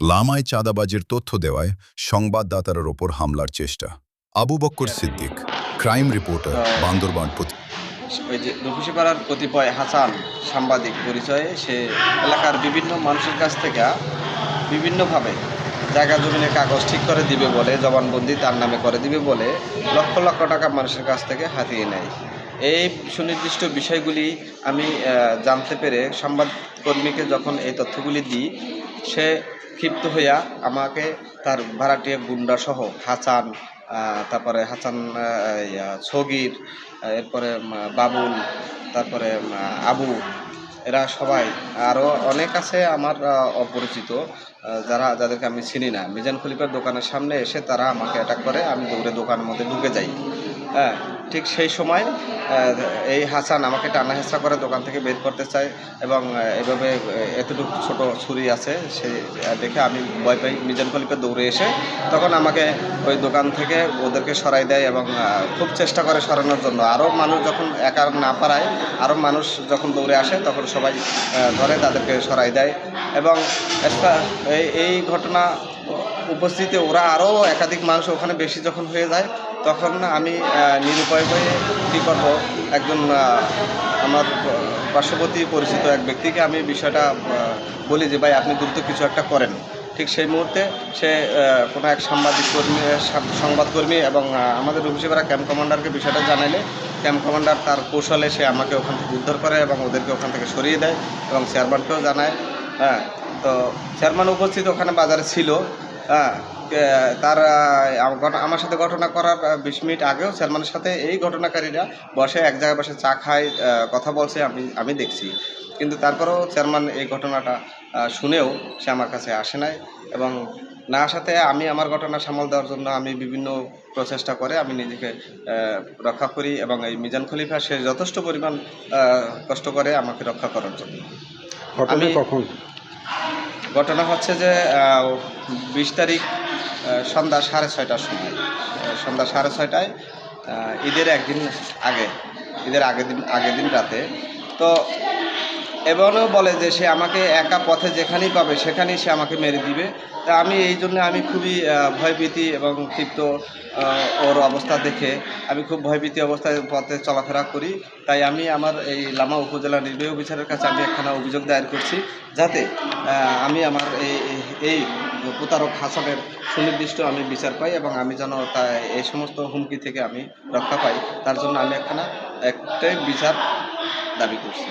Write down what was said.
লামায় চাঁদাবাজির তথ্য দেওয়ায় সংবাদদাতার ওপর হামলার চেষ্টা। Abu Bakkar Siddique, crime reporter, Bandarban. ওই যে রফিসিপাড়ার কতিপয় হাসান সাংবাদিক পরিচয়ে সে এলাকার বিভিন্ন মানুষের কাছ থেকে বিভিন্নভাবে জায়গা জমিনের কাগজ ঠিক করে দিবে বলে, জবানবন্দি তার নামে করে দিবে বলে লক্ষ লক্ষ টাকা মানুষের কাছ থেকে হাতিয়ে নেয়। এই সুনির্দিষ্ট বিষয়গুলি আমি জানতে পেরে সংবাদকর্মীকে যখন এই তথ্যগুলি দিই, সে ক্ষিপ্ত হইয়া আমাকে তার ভাড়াটিয়া গুন্ডাসহ হাসান, তারপরে হাসান, সগির, এরপরে বাবুল, তারপরে আবু, এরা সবাই আরও অনেক আছে আমার অপরিচিত, যাদেরকে আমি চিনি না। মিজান খলিফার দোকানের সামনে এসে তারা আমাকে অ্যাটাক করে, আমি দৌড়ে দোকানের মধ্যে ঢুকে যাই। হ্যাঁ, ঠিক সেই সময় এই হাসান আমাকে টানা হেঁচড়া করে দোকান থেকে বের করতে চায় এবং এভাবে এতটুকু ছোট ছুরি আছে সে দেখে আমি ভয় পাই। মিজান খলিফা দৌড়ে এসে তখন আমাকে ওই দোকান থেকে ওদেরকে সরাই দেয় এবং খুব চেষ্টা করে সরানোর জন্য। আরও মানুষ যখন একা না পারায়, আরও মানুষ যখন দৌড়ে আসে তখন সবাই ধরে তাদেরকে সরাই দেয় এবং এই ঘটনা উপস্থিতি ওরা আরও একাধিক মানুষ ওখানে বেশি যখন হয়ে যায়, তখন আমি নিরুপায় হয়ে কী করব, একজন আমার পার্শ্ববর্তী পরিচিত এক ব্যক্তিকে আমি বিষয়টা বলি যে ভাই আপনি দ্রুত কিছু একটা করেন। ঠিক সেই মুহূর্তে সে কোনো এক সংবাদকর্মী এবং আমাদের রফিসিপাড়া ক্যাম্প কমান্ডারকে বিষয়টা জানালে ক্যাম্প কমান্ডার তার কৌশলে সে আমাকে ওখান থেকে উদ্ধার করে এবং ওদেরকে ওখান থেকে সরিয়ে দেয় এবং চেয়ারম্যানকেও জানায়। হ্যাঁ, তো চেয়ারম্যান উপস্থিত ওখানে বাজারে ছিল। হ্যাঁ, তার আমার সাথে ঘটনা করার 20 মিনিট আগেও চেয়ারম্যানের সাথে এই ঘটনাকারীরা বসে এক জায়গায় বসে চা খায়, কথা বলছে, আমি দেখছি। কিন্তু তারপরেও চেয়ারম্যান এই ঘটনাটা শুনেও সে আমার কাছে আসে নাই এবং না আসাতে আমি আমার ঘটনা সামাল দেওয়ার জন্য আমি বিভিন্ন প্রচেষ্টা করে আমি নিজেকে রক্ষা করি এবং এই মিজান খলিফা সে যথেষ্ট পরিমাণ কষ্ট করে আমাকে রক্ষা করার জন্য। আমি কখন ঘটনা হচ্ছে যে 20 তারিখ সন্ধ্যা 6:30টার সময়, সন্ধ্যা 6:30টায়, ঈদের একদিন আগে, ঈদের আগের দিন রাতে। তো এমনও বলে যে সে আমাকে একা পথে যেখানেই পাবে সেখানেই সে আমাকে মেরে দিবে। তা আমি এই জন্য আমি খুবই ভয়ভীতি এবং ক্ষিপ্ত, ওর অবস্থা দেখে আমি খুব ভয়ভীতি অবস্থায় পথে চলাফেরা করি। তাই আমি আমার এই লামা উপজেলা নির্বাহী অফিসারের কাছে আমি একখানা অভিযোগ দায়ের করছি, যাতে আমি আমার এই প্রতারক হাসানের সুনির্দিষ্ট আমি বিচার পাই এবং আমি যেন এই সমস্ত হুমকি থেকে আমি রক্ষা পাই, তার জন্য আমি একটাই বিচার দাবি করছি।